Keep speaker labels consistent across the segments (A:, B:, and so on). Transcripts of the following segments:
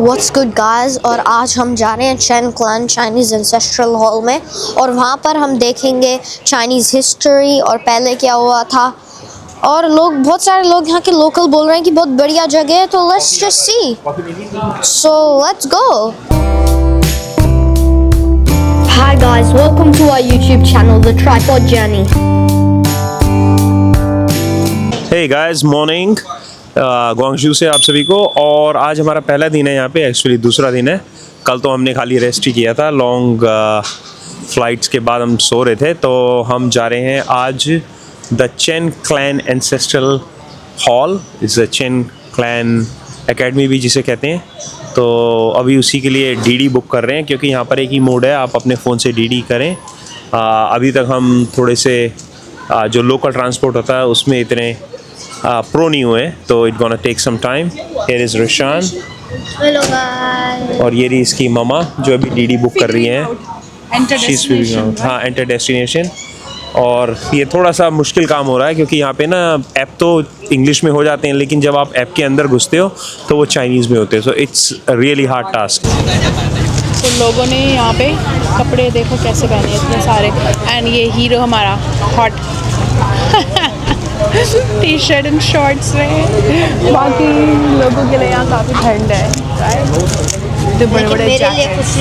A: What's good guys, और आज हम जा रहे हैं chain clan Chinese ancestral hall में और वहाँ पर हम देखेंगे चाइनीज़ हिस्ट्री और पहले क्या हुआ था। और बहुत सारे लोग यहाँ के लोकल बोल रहे हैं कि बहुत बढ़िया जगह है, तो let's just see. So let's go. Hi guys, welcome to our YouTube channel, The Tripod Journey.
B: Hey guys, morning. Guangzhou से आप सभी को। और आज हमारा पहला दिन है यहाँ पे, एक्चुअली दूसरा दिन है। कल तो हमने खाली रेस्ट ही किया था, लॉन्ग फ्लाइट्स के बाद हम सो रहे थे। तो हम जा रहे हैं आज the chain clan ancestral hall, is the chain clan academy भी जिसे कहते हैं। तो अभी उसी के लिए डीडी बुक कर रहे हैं, क्योंकि यहाँ पर एक ही मोड है, आप अपने फ़ोन से डीडी करें। अभी तक हम थोड़े से जो लोकल ट्रांसपोर्ट होता है उसमें इतने प्रो नहीं हुए, तो it gonna take some time. Here is Rishan.
A: Hello guys.
B: और ये रही इसकी ममा जो अभी डीडी बुक कर रही हैं। हाँ, एंटर डेस्टिनेशन। और ये थोड़ा सा मुश्किल काम हो रहा है, क्योंकि यहाँ पे ना ऐप तो इंग्लिश में हो जाते हैं, लेकिन जब आप ऐप के अंदर घुसते हो तो वो चाइनीज़ में होते हैं। So it's really hard task.
C: तो लोगों ने यहाँ पे कपड़े देखो कैसे पहने हैं, इतने सारे। एंड ये हीरो हमारा hot T shirt and shorts में। बाकी लोगों के लिए यहाँ काफ़ी ठंड है, राइट? तो बड़े बड़े jackets,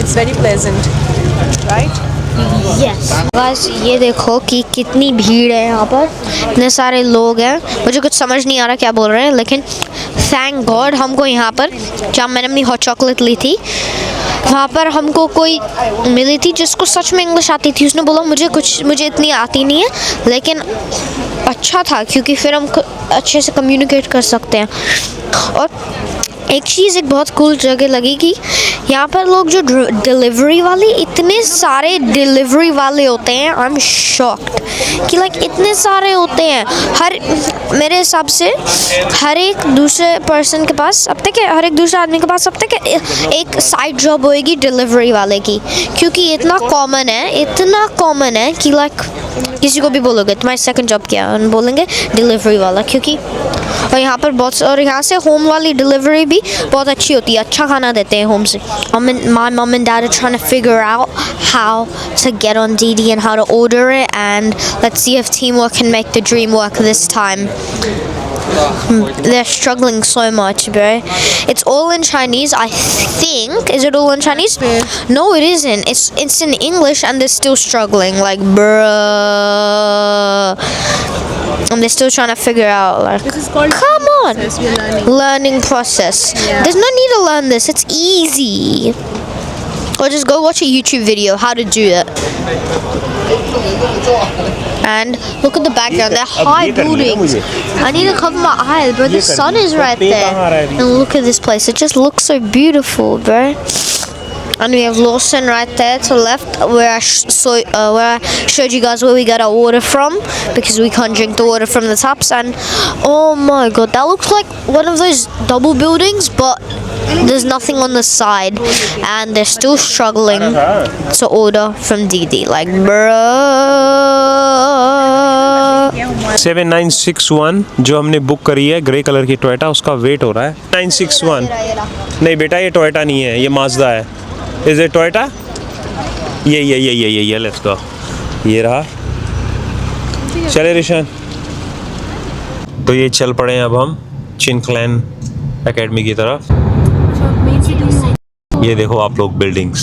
C: it's very pleasant, right?
A: Yes बस ये देखो कि कितनी भीड़ है यहाँ पर, इतने सारे लोग हैं। मुझे कुछ समझ नहीं आ रहा क्या बोल रहे हैं, लेकिन थैंक गॉड हमको यहाँ पर, जहाँ मैंने अपनी हॉट चॉकलेट ली थी, वहाँ पर हमको कोई मिली थी जिसको सच में इंग्लिश आती थी। उसने बोला मुझे इतनी आती नहीं है, लेकिन अच्छा था क्योंकि फिर हम अच्छे से कम्युनिकेट कर सकते हैं। और एक चीज़, एक बहुत कूल जगह लगी कि यहाँ पर लोग जो डिलीवरी वाले, इतने सारे डिलीवरी वाले होते हैं। आई एम शॉक्ड कि लाइक इतने सारे होते हैं। मेरे हिसाब से हर एक दूसरे पर्सन के पास अब तक, हर एक दूसरे आदमी के पास अब तक एक साइड जॉब होएगी डिलीवरी वाले की, क्योंकि इतना कॉमन है कि लाइक किसी को भी बोलोगे तुम्हारी सेकंड जॉब क्या है, बोलेंगे डिलीवरी वाला। क्योंकि और यहाँ पर और यहाँ से होम वाली डिलीवरी भी बहुत अच्छी होती है, अच्छा खाना देते हैं होम से। My mom and dad are trying to figure out how to get on DD and how to order it, and let's see if teamwork can make the dream work this time. They're struggling so much, bro. It's all in Chinese, I think. Is it all in Chinese? No, it isn't. It's in English, and they're still struggling. Like, bruh. And they're still trying to figure out, like,
C: This is called
A: come on,
C: learning
A: process.
C: Yeah.
A: There's no need to learn this. It's easy. Or just go watch a YouTube video how to do it. And look at the background. They're high buildings. I need to cover my eyes, bro. The sun is right there. And look at this place. It just looks so beautiful, bro. And we have Lawson right there to the left, where I showed you guys where we got our water from, because we can't drink the water from the taps. And oh my god, that looks like one of those double buildings, but there's nothing on the side, and they're still struggling to order from DD. Like, bruh.
B: 7961 जो हमने book करी है, grey colour की Toyota, उसका wait हो रहा है 961। नहीं बेटा, ये टोयोटा नहीं है, ये माजदा है। Is it Toyota? ये लेट्स गो। ये रहा। चले रिशान। तो ये चल पड़े हैं अब हम चेन क्लैन एकेडमी की तरफ। ये देखो आप लोग buildings,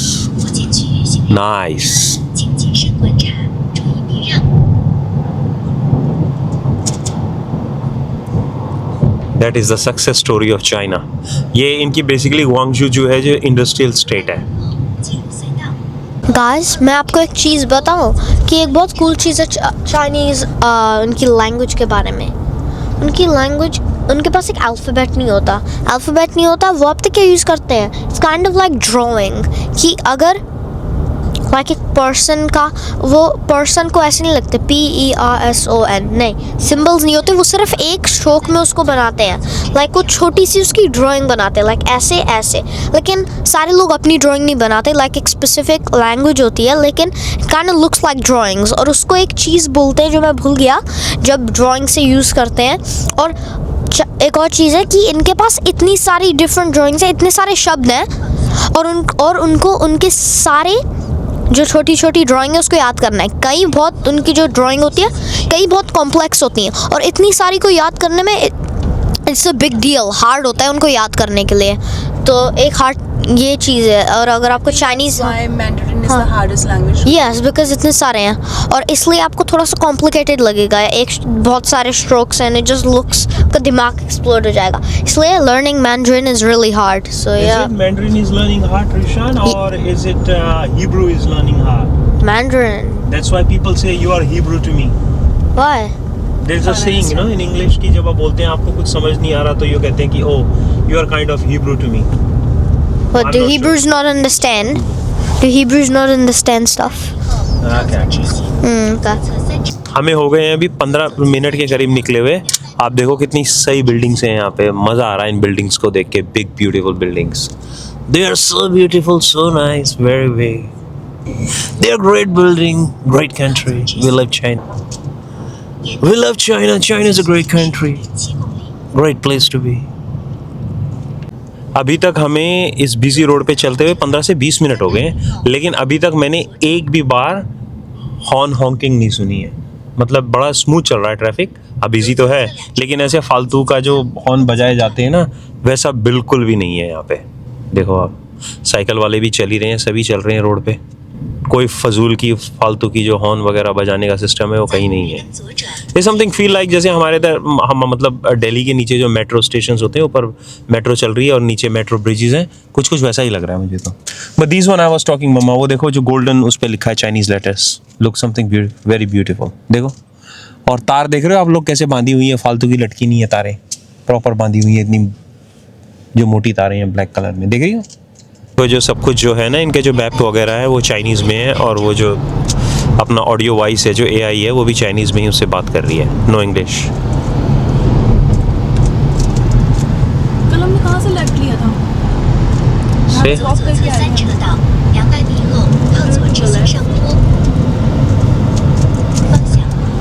B: nice. That is the success story of China. ये इनकी बेसिकली ग्वांगझू जो है, जो इंडस्ट्रियल स्टेट है।
A: गाइस, मैं आपको एक चीज़ बताऊं कि एक बहुत कूल चीज़ है चाइनीज़, उनकी लैंग्वेज के बारे में। उनकी लैंग्वेज, उनके पास एक अल्फ़ाबेट नहीं होता। वो अब तक क्या यूज़ करते हैं? It's kind of like drawing, कि अगर लाइक एक पर्सन का, वो पर्सन को ऐसे नहीं लगते PERSON, नहीं, सिंबल्स नहीं होते, वो सिर्फ एक स्ट्रोक में उसको बनाते हैं। लाइक वो छोटी सी उसकी ड्राइंग बनाते हैं, लाइक ऐसे। लेकिन सारे लोग अपनी ड्राइंग नहीं बनाते, लाइक एक स्पेसिफिक लैंग्वेज होती है, लेकिन kind of looks like drawings. और उसको एक चीज़ बोलते हैं जो मैं भूल गया, जब ड्राइंग से यूज़ करते हैं। और एक और चीज़ है कि इनके पास इतनी सारी डिफरेंट ड्राइंग्स हैं, इतने सारे शब्द हैं और उनको उनके सारे जो छोटी छोटी ड्राइंग है उसको याद करना है। कई बहुत उनकी जो ड्राइंग होती है कई बहुत कॉम्प्लेक्स होती हैं और इतनी सारी को याद करने में it's a big deal, hard होता है उनको याद करने के लिए। तो एक हार्ड ये चीज़ है। और अगर आपको Chinese
C: Mandarin is the hardest language.
A: Yes because इतने सारे हैं और इसलिए आपको थोड़ा सा कॉम्प्लिकेटेड लगेगा। एक बहुत सारे स्ट्रोक्स हैं, इट जस्ट लुक्स, का दिमाग एक्सप्लोर हो जाएगा। इसलिए learning mandarin is really hard. So
B: Is
A: या
B: it Mandarin is learning hard, Rishan, or is it Hebrew is learning hard?
A: Mandarin.
B: That's why people say you are Hebrew to me.
A: Why?
B: There's a saying, you know, in English कि जब आप बोलते हैं आपको कुछ समझ नहीं आ रहा तो ये कहते हैं कि oh, you are kind of Hebrew to me.
A: But
B: I'm
A: do
B: not
A: Hebrews not understand? Do Hebrews not understand stuff? Okay.
B: हमें हो गए हैं अभी 15 मिनट के करीब निकले हुए। आप देखो कितनी सही बिल्डिंग्स हैं यहाँ पे, मज़ा आ रहा है इन बिल्डिंग्स को देख के। Big beautiful buildings, they are so beautiful, so nice, very very, they are great building, great country, we love China, we love China, China is a great country, great place to be. अभी तक हमें इस busy road पे चलते हुए 15 से 20 minute हो गए हैं, लेकिन अभी तक मैंने एक भी बार हॉर्न हॉकिंग नहीं सुनी है। मतलब बड़ा स्मूथ चल रहा है ट्रैफिक। अब बिजी तो है लेकिन ऐसे फालतू का जो हॉर्न बजाए जाते हैं ना, वैसा बिल्कुल भी नहीं है यहाँ पे। देखो आप, साइकिल वाले भी चल ही रहे हैं, सभी चल रहे हैं रोड पे। कोई फजूल की फालतू की जो हॉर्न वगैरह बजाने का सिस्टम है वो कहीं नहीं है। ये समथिंग फील लाइक जैसे हमारे इधर हम मतलब दिल्ली के नीचे जो मेट्रो स्टेशन होते हैं, ऊपर मेट्रो चल रही है और नीचे मेट्रो ब्रिजेस हैं, कुछ कुछ वैसा ही लग रहा है मुझे तो। But this one I was talking mama, वो देखो जो गोल्डन उस पर लिखा है Chinese letters, look something very beautiful. देखो, और तार देख रहे हो आप लोग कैसे बांधी हुई है, फालतू की लटकी नहीं है तारें, प्रॉपर बांधी हुई है, इतनी जो मोटी तारें हैं ब्लैक कलर में, देख रही हो। तो जो सब कुछ जो है ना, इनके जो मैप वगैरह है वो चाइनीज़ में है, और वो जो अपना ऑडियो वॉइस है जो AI है वो भी चाइनीज़ में ही उससे बात कर रही है, नो इंग्लिश।
C: कल हमने कहाँ से लेफ्ट लिया था?
B: से
C: वॉक करके आए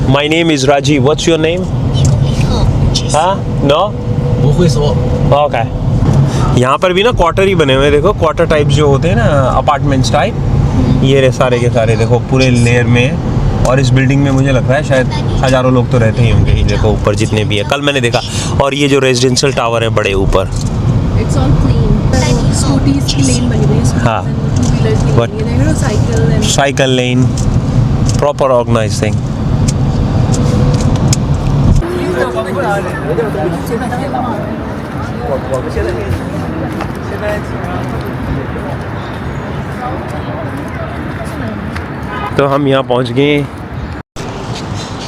B: my name is Rajiv, what's your name? हाँ, नो, ओके। यहाँ पर भी ना क्वार्टर ही बने हुए हैं, देखो क्वार्टर टाइप जो होते हैं ना, अपार्टमेंट्स टाइप, ये रहे सारे के सारे, देखो पूरे लेयर में। और इस बिल्डिंग में मुझे लग रहा है शायद हज़ारों लोग तो रहते ही होंगे। ये देखो ऊपर जितने भी है, कल मैंने देखा। और ये जो रेजिडेंशियल टावर है बड़े ऊपर,
C: It's all clean. स्कूटीज की लेन बनी हुई है,
B: हाँ।
C: टू व्हीलर्स की
B: But-
C: बनी है, cycle and
B: cycle lane, proper organise thing. तो हम यहाँ पहुँच गए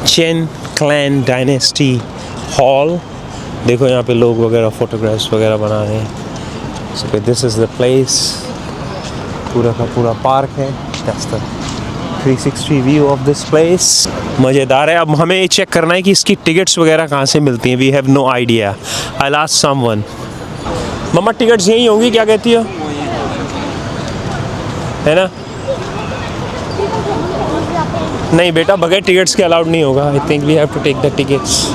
B: चेन क्लैन डायनेस्टी हॉल। देखो यहाँ पे लोग वगैरह फोटोग्राफ्स वगैरह बना रहे हैं। So this is the place, पूरा का पूरा पार्क है। That's the 360 view of this place. मज़ेदार है। अब हमें ये चेक करना है कि इसकी टिकट्स वगैरह कहाँ से मिलती हैं। We have no idea. I last someone, मम्मा टिकट्स यहीं होंगी, क्या कहती हो, है ना? नहीं बेटा, बगैर टिकट्स के अलाउड नहीं होगा। I think we have to take the tickets.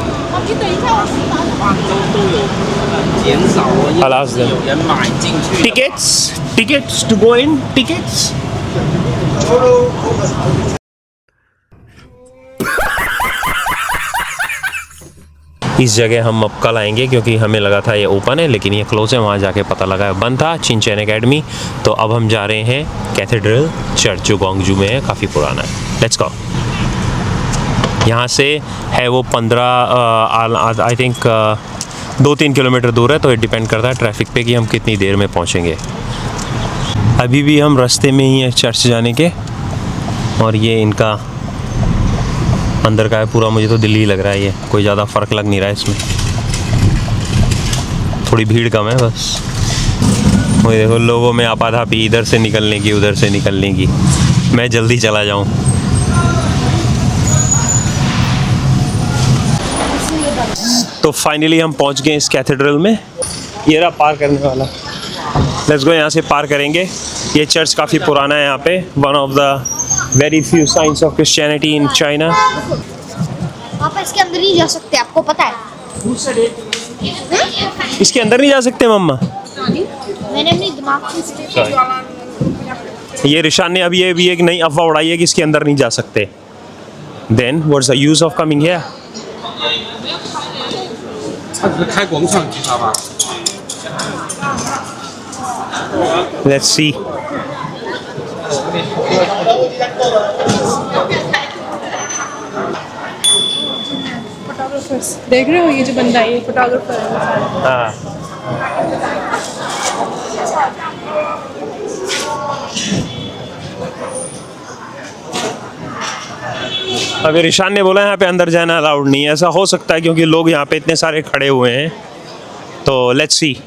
B: I'll ask them. Tickets to go in, tickets. इस जगह हम अब कल आएंगे क्योंकि हमें लगा था ये ओपन है, लेकिन ये क्लोज है। वहाँ जाके पता लगा बंद था, चिनचैन एकेडमी। तो अब हम जा रहे हैं कैथेड्रल चर्च जो ग्वांगजू में है, काफ़ी पुराना है। Let's go. यहाँ से है वो 15 आई थिंक 2-3 किलोमीटर दूर है। तो ये डिपेंड करता है ट्रैफिक पे कि हम कितनी देर में पहुँचेंगे। अभी भी हम रास्ते में ही हैं चर्च जाने के, और ये इनका अंदर का है पूरा। मुझे तो दिल्ली लग रहा है, ये कोई ज़्यादा फ़र्क लग नहीं रहा है इसमें। थोड़ी भीड़ कम है बस। मुझे देखो लोगों में आपाधापी, इधर से निकलने की उधर से निकलने की। मैं जल्दी चला जाऊँ। तो फाइनली हम पहुंच गए इस कैथेड्रल में। ये रहा पार करने वाला। लेट्स गो, यहाँ से पार करेंगे। ये चर्च काफ़ी पुराना है यहाँ पे। One of the very few science of Christianity in China.
A: आप इसके अंदर ही जा सकते हैं, आपको पता है।
B: इसके अंदर नहीं जा सकते मम्मा?
A: मैंने अपनी दिमाग से
B: ये रिशान ने अभी ये भी एक नई अफवाह उड़ाई है कि इसके अंदर नहीं जा सकते। Then what's the use of coming here?
D: 他只是开广场，知道吧？
B: Let's see.
C: देख रहे हो ये जो बंदा है ये फोटोग्राफर है।
B: हाँ। अभी रिशान ने बोला यहाँ पे अंदर जाना अलाउड नहीं है। ऐसा हो सकता है क्योंकि लोग यहाँ पे इतने सारे खड़े हुए हैं। तो लेट्स सी।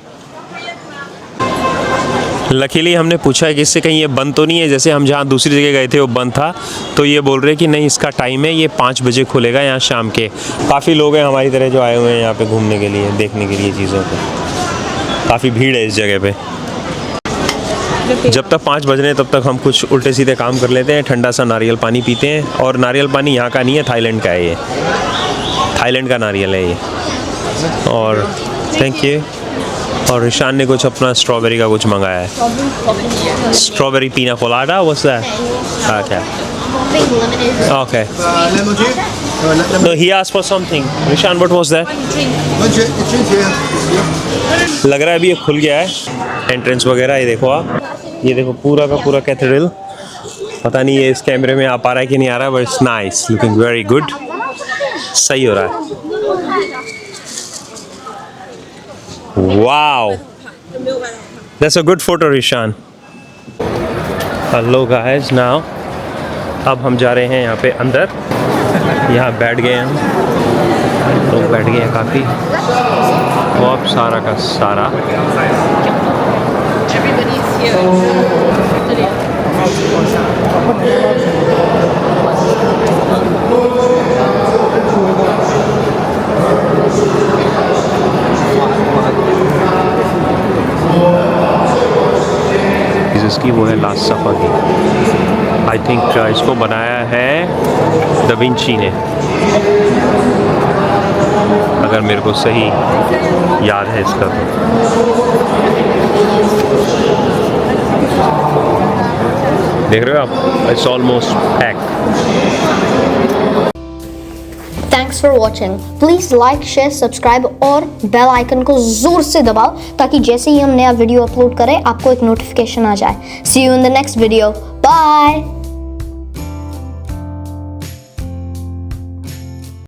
B: लकीली हमने पूछा है कि इससे कहीं ये बंद तो नहीं है, जैसे हम जहाँ दूसरी जगह गए थे वो बंद था, तो ये बोल रहे हैं कि नहीं इसका टाइम है, ये 5 बजे खुलेगा यहाँ शाम के। काफ़ी लोग हैं हमारी तरह जो आए हुए हैं यहाँ पे घूमने के लिए, देखने के लिए चीज़ों को। काफ़ी भीड़ है इस जगह पे। जब तक 5 बज रहे हैं तब तक हम कुछ उल्टे सीधे काम कर लेते हैं, ठंडा सा नारियल पानी पीते हैं। और नारियल पानी यहाँ का नहीं है, थाईलैंड का है ये। थाईलैंड का नारियल है ये। और थैंक यू। और रिशान ने कुछ अपना स्ट्रॉबेरी का कुछ मंगाया है। स्ट्रॉबेरी पीना कोलाडा, व्हाट्स दैट? क्या? Okay. No, he asked for something. Rishan, what was that? लग रहा है अभी ये खुल गया है एंट्रेंस वगैरह। ये देखो आप, ये देखो पूरा का पूरा कैथेड्रल। पता नहीं ये इस कैमरे में आ पा रहा है कि नहीं आ रहा है, but it's nice, looking very good. सही हो रहा है। Wow, that's a good photo, Rishan. Hello guys, now अब हम जा रहे हैं यहाँ पे अंदर। यहाँ बैठ गए हम, लोग बैठ गए हैं काफ़ी, बहुत सारा का सारा। इसकी वो है लास्ट सफ़र की। आई थिंक इसको बनाया है दा विंची ने, अगर मेरे को सही याद है इसका तो। देख रहे हो आप, it's almost pack.
A: Thanks for watching. Please like, share, subscribe और बेल आइकन को ज़ोर से दबाओ ताकि जैसे ही हम नया वीडियो अपलोड करें आपको एक नोटिफिकेशन आ जाए। See you in the next video. Bye.